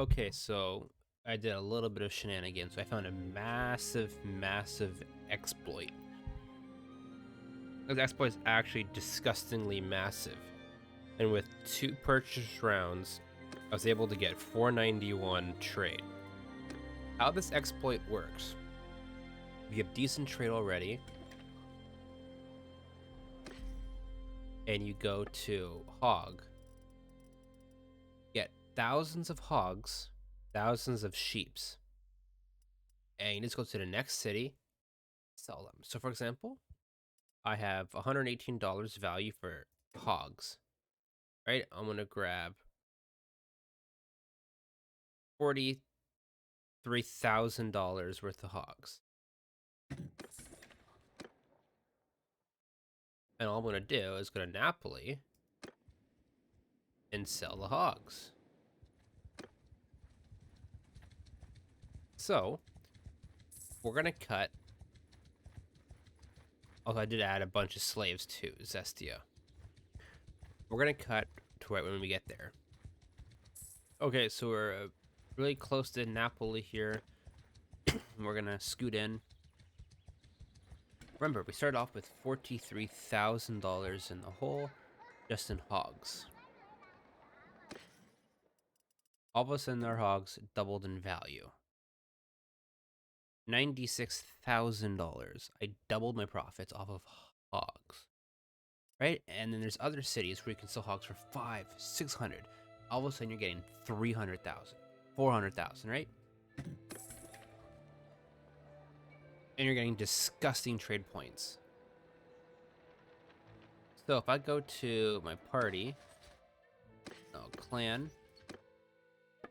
Okay, so I did a little bit of shenanigans. So I found a massive exploit. This exploit is actually disgustingly massive. And with 2 purchase rounds, I was able to get 491 trade. How this exploit works, if you have decent trade already, and you go to hog, get thousands of hogs, thousands of sheeps, and you just go to the next city, sell them. So for example, I have $118 value for hogs, right? I'm gonna grab $43,000 worth of hogs. And all I'm gonna do is go to Napoli and sell the hogs. So we're gonna cut. Also, I did add a bunch of slaves to Zestia. We're gonna cut to right when we get there. Okay, so we're really close to Napoli here. We're gonna scoot in. Remember, we started off with $43,000 in the hole, just in hogs. All of a sudden, our hogs doubled in value. $96,000. I doubled my profits off of hogs, right? And then there's other cities where you can sell hogs for 500, 600. All of a sudden, you're getting 300,000, 400,000, right? And you're getting disgusting trade points. So if I go to my party, clan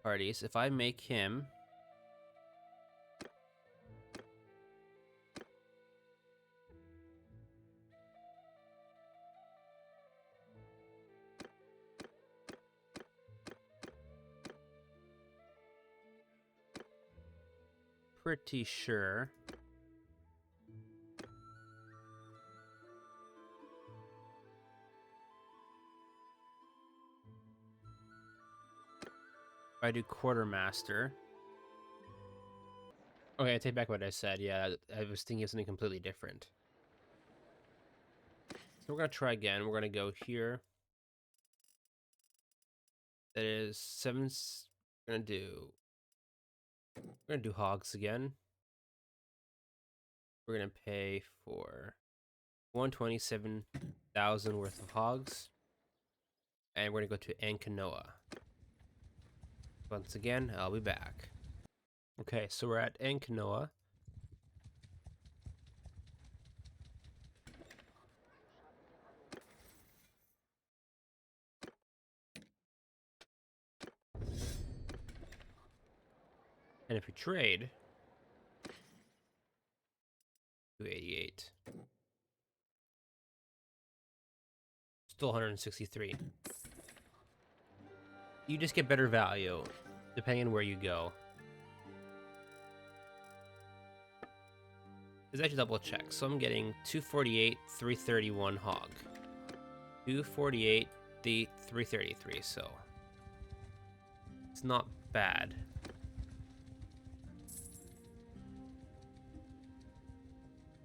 parties, if I make him pretty sure if I do quartermaster. Okay, I take back what I said. Yeah, I was thinking of something completely different. So we're gonna try again. We're gonna go here. That is 7. We're gonna do hogs again. We're gonna pay for 127,000 worth of hogs, and we're gonna go to Ankanoa. Once again, I'll be back. Okay, so we're at Ankanoa. And if we trade, 288. Still 163. You just get better value depending on where you go. Let's actually double check. So I'm getting 248, 331 hog. 248, 333, so it's not bad.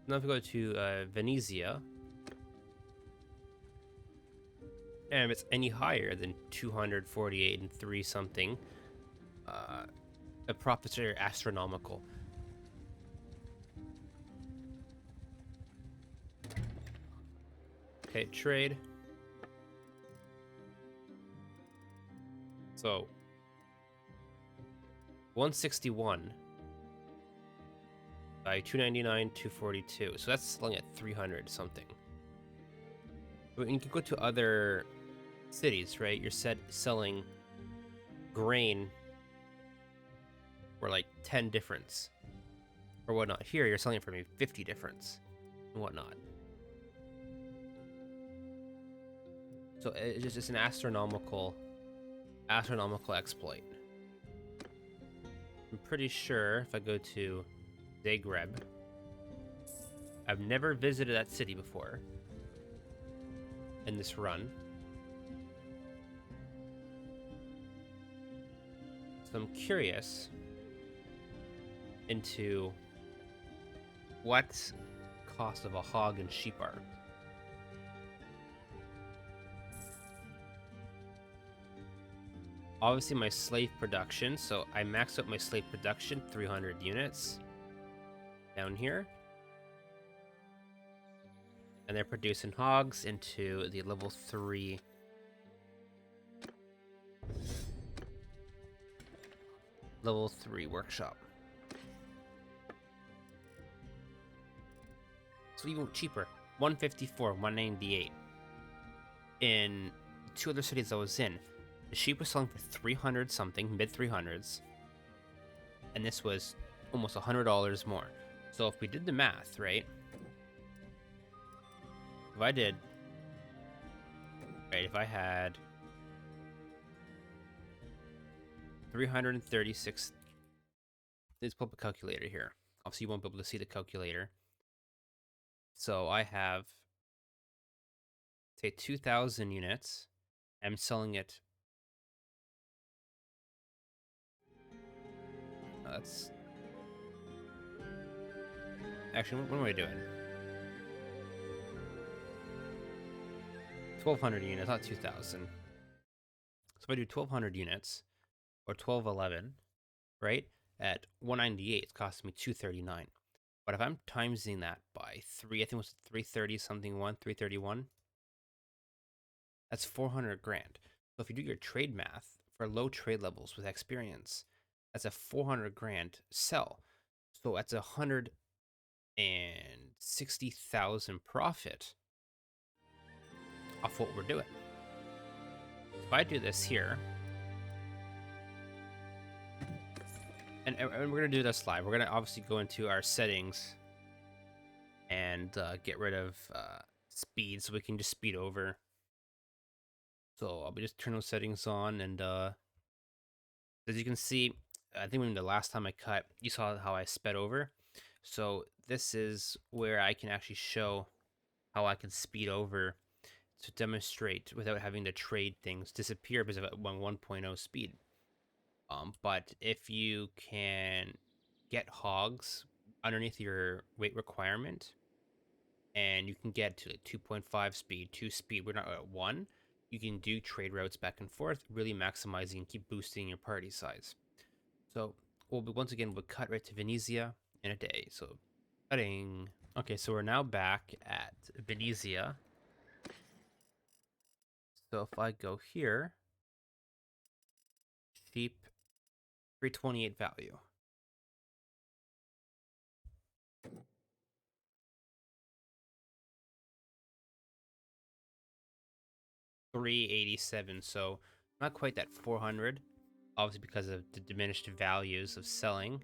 Now if we go to Venezia, and if it's any higher than 248 and 3 something, the profits are astronomical. Okay, trade. So 161 by 299, 242. So that's selling at 300 something. But you can go to other cities, right? You're selling grain for like 10 difference or whatnot. Here, you're selling it for maybe 50 difference and whatnot. So it's just an astronomical exploit. I'm pretty sure if I go to Zagreb, I've never visited that city before in this run. So I'm curious into what cost of a hog and sheep are. Obviously my slave production, so I maxed out my slave production, 300 units down here. And they're producing hogs into the level 3 workshop. So even cheaper, 154, 198. In 2 other cities I was in, the sheep was selling for 300 something, mid 300s, and this was almost $100 more. So if we did the math, right? If I had 336, let's pull up a calculator here. Obviously you won't be able to see the calculator. So I have, say, 2,000 units. I'm selling it. That's actually, what am I doing? 1,200 units, not 2,000. So if I do 1,200 units, or 1,211, right, at 198, it's costing me 239. But if I'm timesing that by 3, I think it was 330 something, 331, that's 400 grand. So if you do your trade math for low trade levels with experience, that's a 400 grand sell. So that's 160,000 profit off what we're doing. If I do this here, and we're going to do this live, we're going to obviously go into our settings and get rid of speed so we can just speed over. So I'll be just turn those settings on, and as you can see, I think when the last time I cut, you saw how I sped over. So this is where I can actually show how I can speed over to demonstrate without having to trade things disappear because of 1.0 speed. But if you can get hogs underneath your weight requirement, and you can get to like 2.5 speed, 2 speed, we're not at 1, you can do trade routes back and forth, really maximizing and keep boosting your party size. So once again, we'll cut right to Venezia in a day. So cutting. Okay, so we're now back at Venezia. So if I go here, sheep, 328 value. $387, so not quite that 400, obviously because of the diminished values of selling.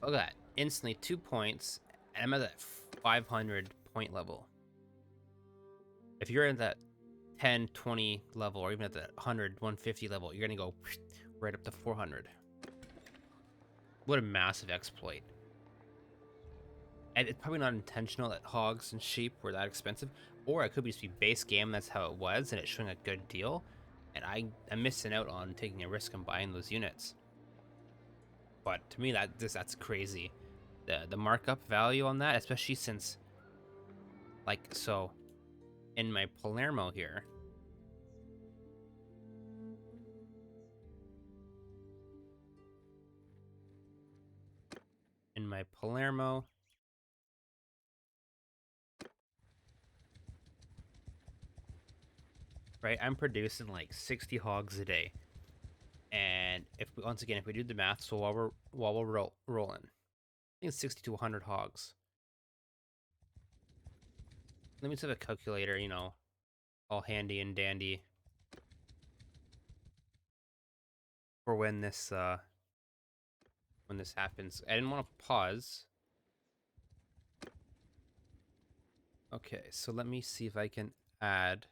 Look at that, instantly 2 points, and I'm at that 500 point level. If you're at that 10, 20 level, or even at the 100, 150 level, you're gonna go right up to 400. What a massive exploit. And it's probably not intentional that hogs and sheep were that expensive, or it could just be base game, that's how it was, and it's showing a good deal, and I'm missing out on taking a risk on buying those units. But to me, that's crazy. The markup value on that, especially since, like, so in my Palermo here, right, I'm producing like 60 hogs a day. And if we, once again, if we do the math, so while we're rolling, I think it's 60 to 100 hogs. Let me set a calculator, all handy and dandy for when this happens. I didn't want to pause. Okay, so let me see if I can add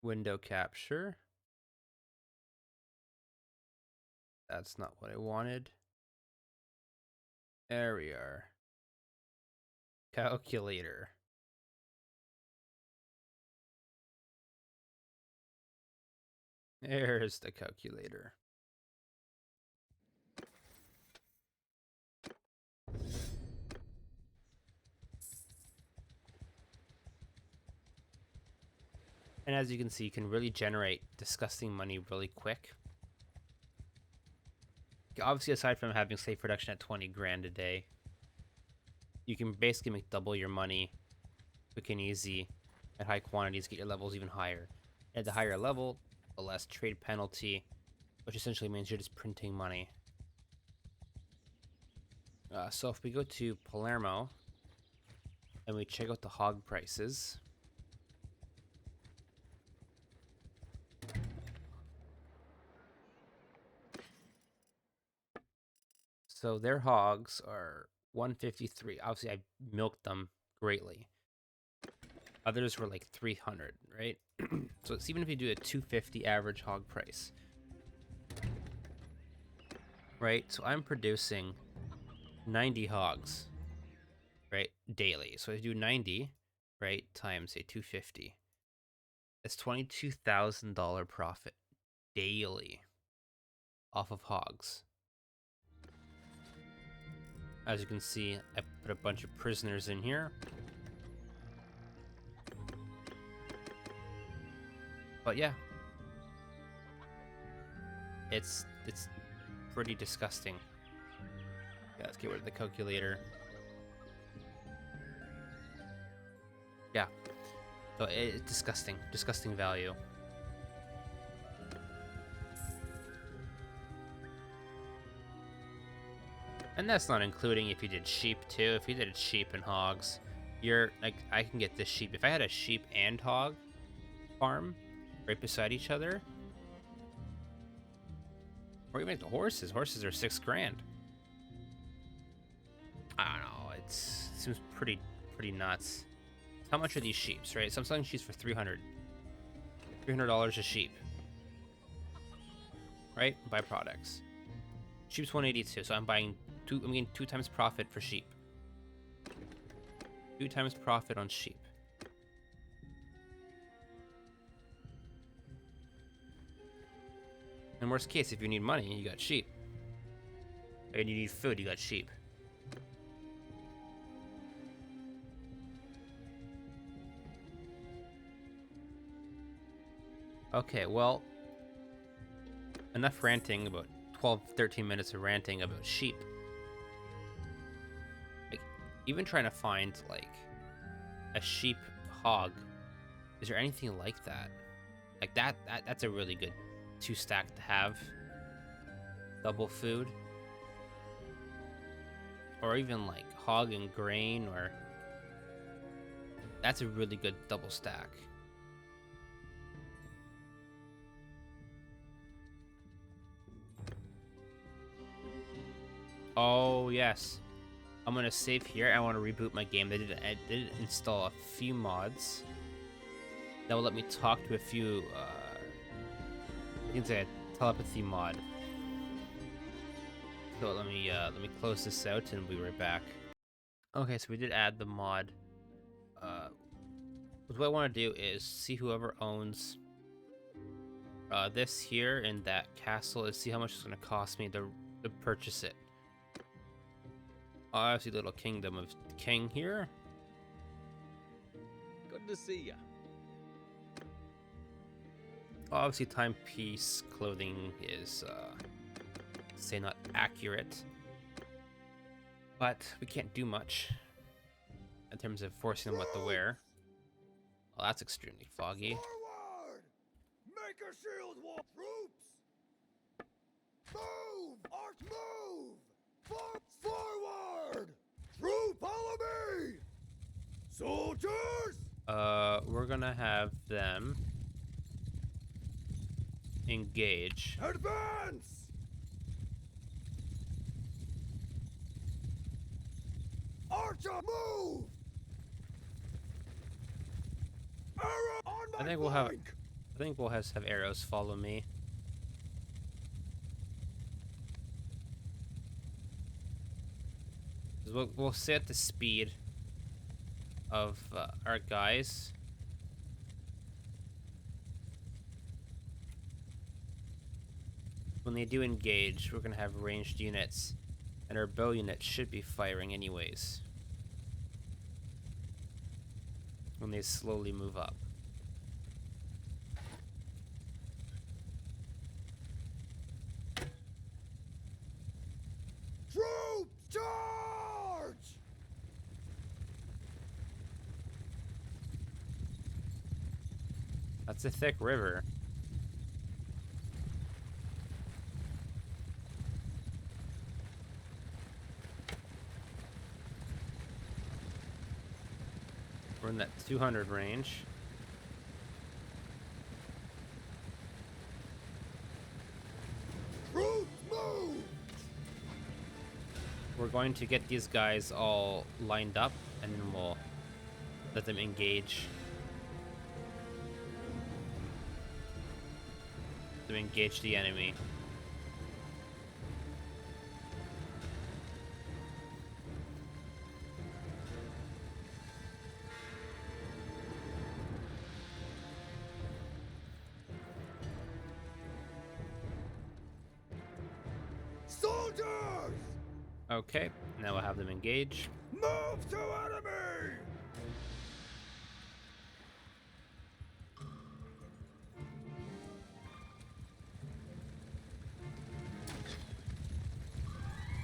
window capture. That's not what I wanted. There we are. calculator. There's the calculator. And as you can see, you can really generate disgusting money really quick. Obviously, aside from having slave production at 20 grand a day, you can basically make double your money quick and easy at high quantities, get your levels even higher. At the higher level, the less trade penalty, which essentially means you're just printing money. So if we go to Palermo and we check out the hog prices, so their hogs are 153. Obviously, I milked them greatly. Others were like 300, right? So it's even if you do a 250 average hog price, right? So I'm producing 90 hogs, right, daily. So if I do 90, right, times say 250, that's $22,000 profit daily off of hogs. As you can see, I put a bunch of prisoners in here. But yeah, it's pretty disgusting. Yeah, let's get rid of the calculator. Yeah, so it's disgusting value. And that's not including if you did sheep too. If you did sheep and hogs, you're like, I can get this sheep. If I had a sheep and hog farm right beside each other, or even the horses are 6 grand. I don't know, it seems pretty nuts. How much are these sheeps, right? So I'm selling sheeps for $300 a sheep, right? Byproducts. Sheep's 182, so I'm getting 2 times profit for sheep. 2 times profit on sheep. In worst case, if you need money, you got sheep. And you need food, you got sheep. Okay, well, enough ranting about 13 minutes of ranting about sheep. Like, even trying to find, like, a sheep hog, is there anything like that? Like, that's a really good 2 stack to have. Double food. Or even, like, hog and grain, or... That's a really good double stack. Oh, yes. I'm gonna save here. I want to reboot my game. I did install a few mods that will let me talk to a few, I can say a telepathy mod. So let me close this out and we'll be right back. Okay, so we did add the mod. What I want to do is see whoever owns this here in that castle, and see how much it's going to cost me to purchase it. Obviously, little kingdom of king here. Good to see ya. Obviously, timepiece clothing is, say, not accurate, but we can't do much in terms of forcing them what to wear. Well, that's extremely foggy. Forward! Make a shield wall! Troops! Move! Arch move! Forward! Troop, follow me! Soldiers! We're gonna have them engage. Advance! Archer, move! Arrow on my I think we'll have arrows follow me. We'll set the speed of our guys. When they do engage, we're gonna have ranged units, and our bow units should be firing anyways. When they slowly move up. Troops, charge! That's a thick river. We're in that 200 range. Troops, move! We're going to get these guys all lined up, and then we'll let them engage. To engage the enemy. Soldiers! Okay, now we'll have them engage. Move to enemy!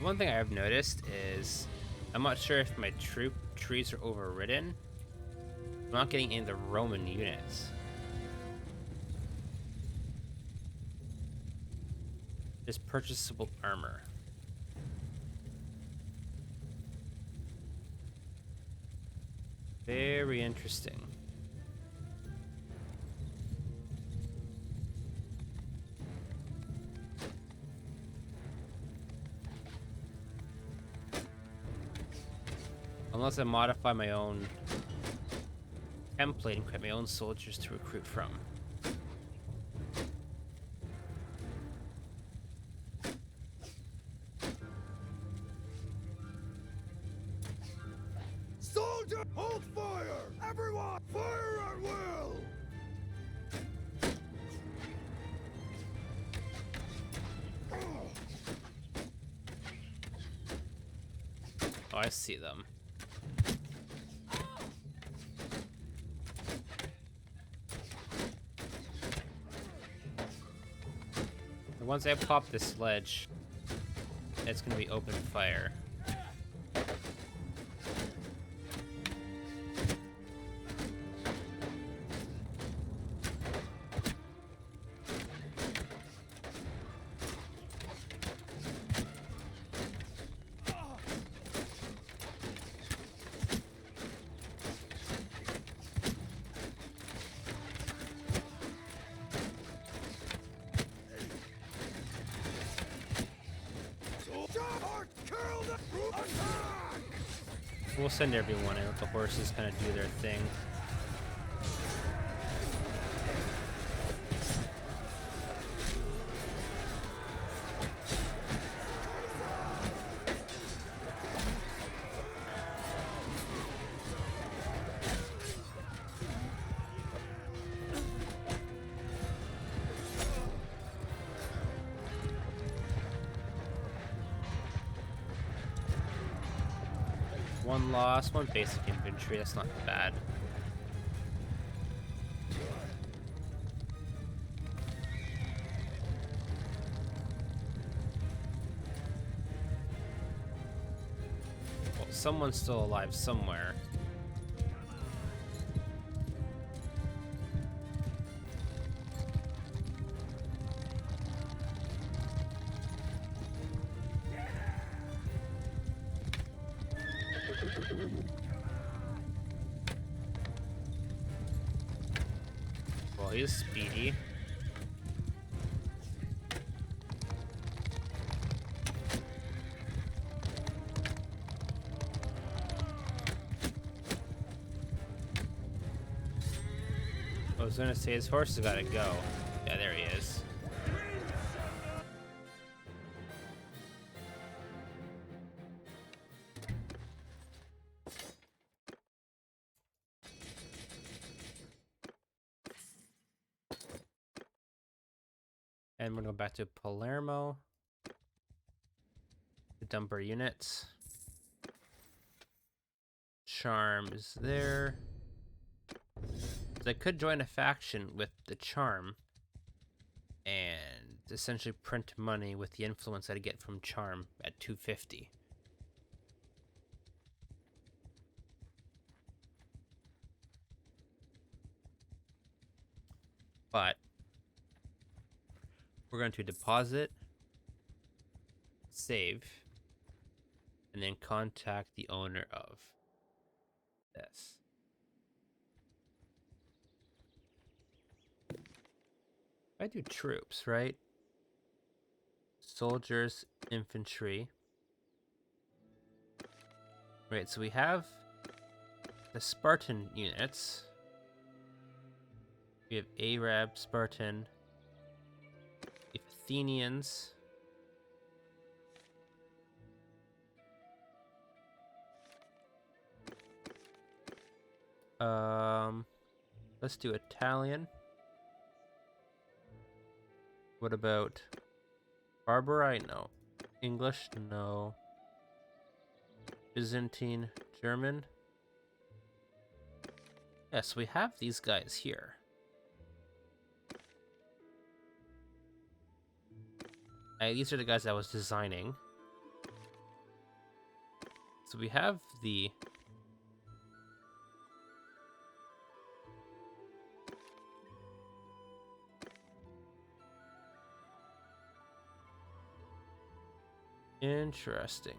One thing I have noticed is, I'm not sure if my troop trees are overridden. I'm not getting any of the Roman units. Just purchasable armor. Very interesting. Unless I modify my own template and create my own soldiers to recruit from. Soldier, hold fire! Everyone, fire at will! Oh, I see them. And once I pop this sledge, it's gonna be open fire. We'll send everyone and let the horses kind of do their thing. One loss, one basic infantry, that's not bad. Well, someone's still alive somewhere. Well, he's speedy. I was gonna say his horse has gotta go. Yeah, there he is. And we're gonna go back to Palermo to dump our units. Charm is there. So I could join a faction with the charm and essentially print money with the influence that I get from charm at 250. But we're going to deposit, save, and then contact the owner of this. I do troops, right? Soldiers, infantry. Right, so we have the Spartan units. We have Arab, Spartan, we have Athenians. Let's do Italian. What about Barbarite? No. English? No. Byzantine? German? Yes, we have these guys here. These are the guys I was designing. So we have the interesting.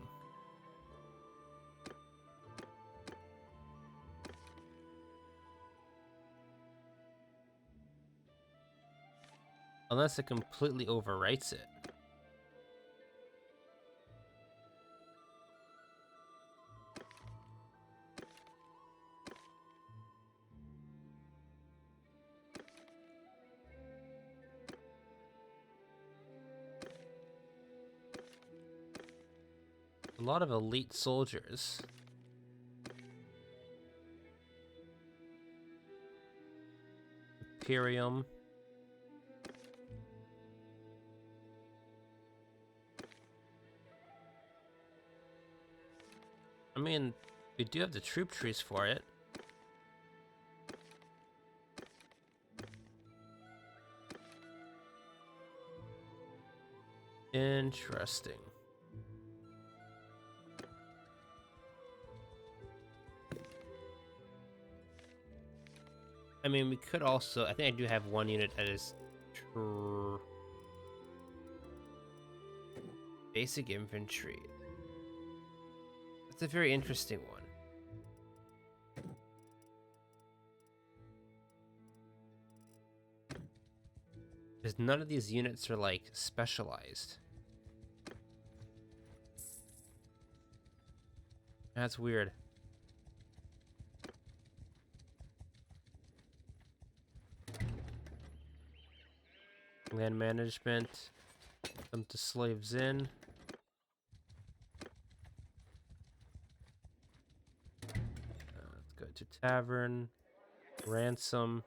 Unless it completely overwrites it. A lot of elite soldiers. Imperium. I mean, we do have the troop trees for it. Interesting. I mean, we could also... I think I do have one unit that is... basic infantry. That's a very interesting one. Because none of these units are, like, specialized. That's weird. Land management. Dump the slaves in. Let's go to tavern. Ransom.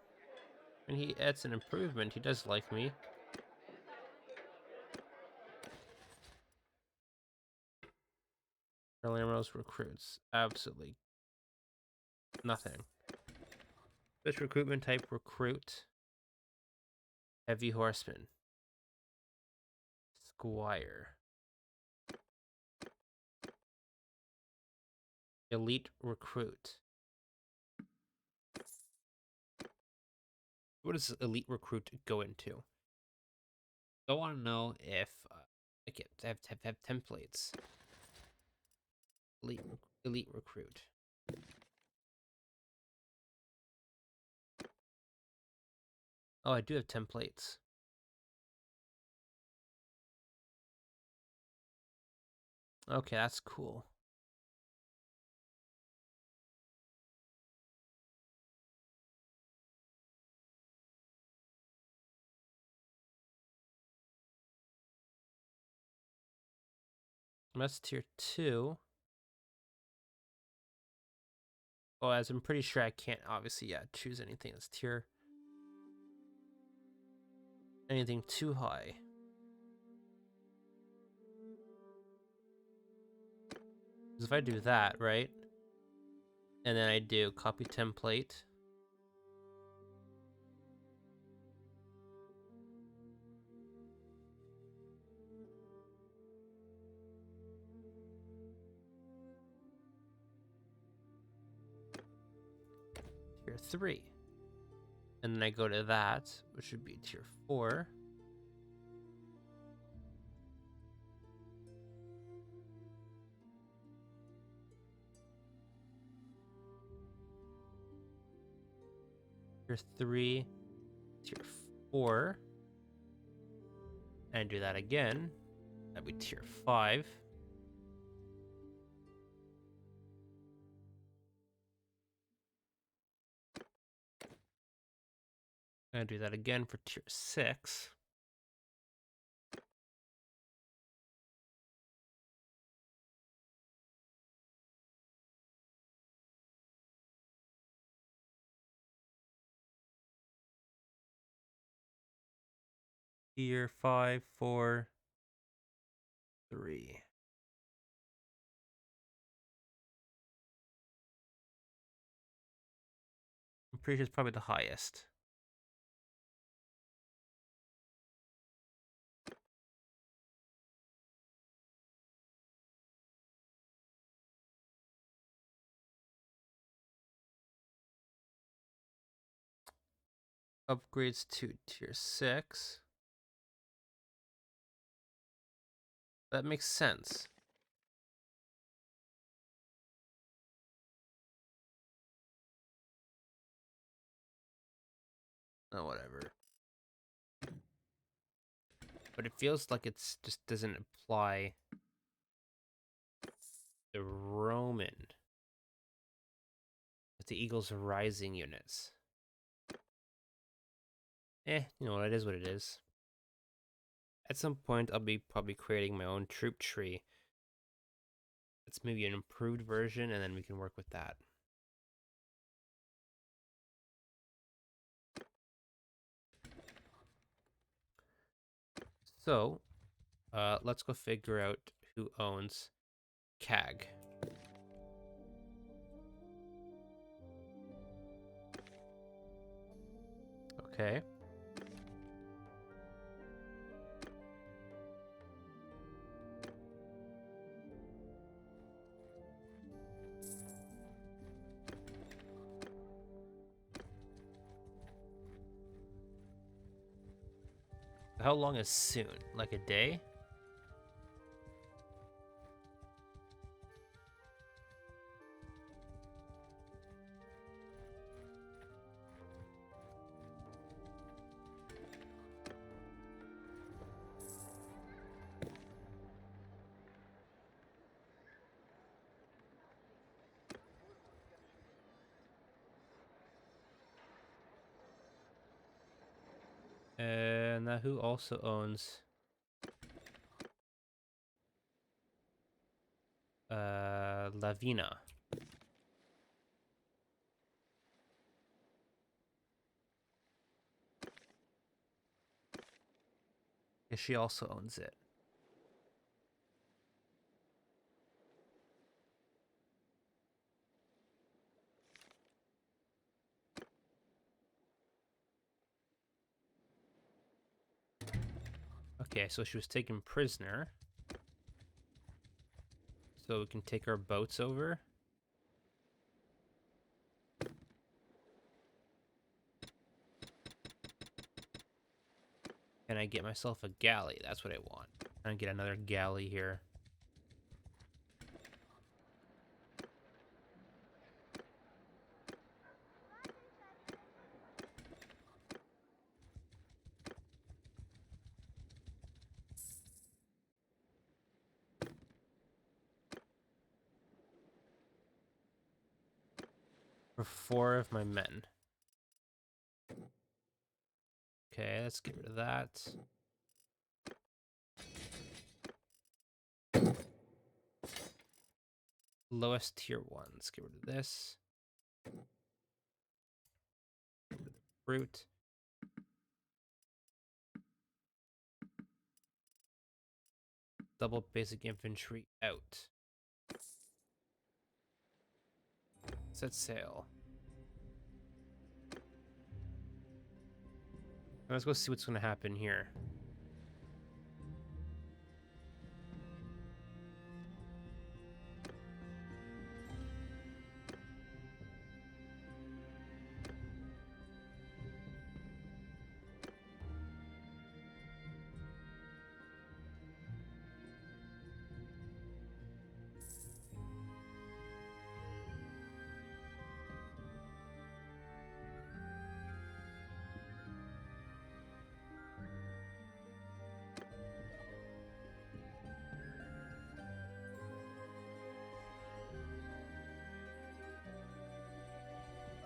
And that's an improvement. He does like me. Palermo's recruits. Absolutely nothing. This recruitment type recruit. Heavy horseman. Squire. Elite recruit. What does elite recruit go into? I want to know if I get have templates. Elite recruit. Oh, I do have templates. Okay, that's cool. That's tier 2. Oh, as I'm pretty sure I can't obviously, choose anything that's tier. Anything too high. If I do that, right? And then I do copy template. Tier 3. And then I go to that, which would be tier 4. Tier 3, tier 4. And do that again. That'd be tier 5. And do that again for tier 6. Tier 5, 4, 3. I'm pretty sure it's probably the highest. Upgrades to tier 6. That makes sense. Oh, whatever. But it feels like it's just doesn't apply the Roman with the Eagles Rising units. You know, it is what it is. At some point, I'll be probably creating my own troop tree. It's maybe an improved version, and then we can work with that. So, let's go figure out who owns CAG. Okay. How long is soon? Like a day? And now who also owns Lavina? Yeah, she also owns it. Okay, so she was taken prisoner. So we can take our boats over. Can I get myself a galley? That's what I want. I get another galley here. For 4 of my men. Okay, let's get rid of that. Lowest tier 1. Let's get rid of this. Brute. Double basic infantry out. Set sail. Let's go see what's going to happen here.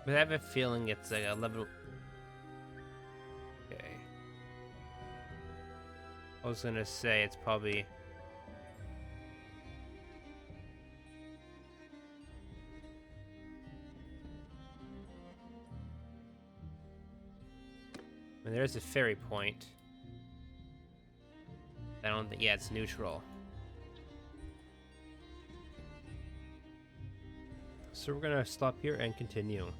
But I have a feeling it's like a level. Okay. I was gonna say it's probably. I mean, there's a ferry point. I don't think. Yeah, it's neutral. So we're gonna stop here and continue.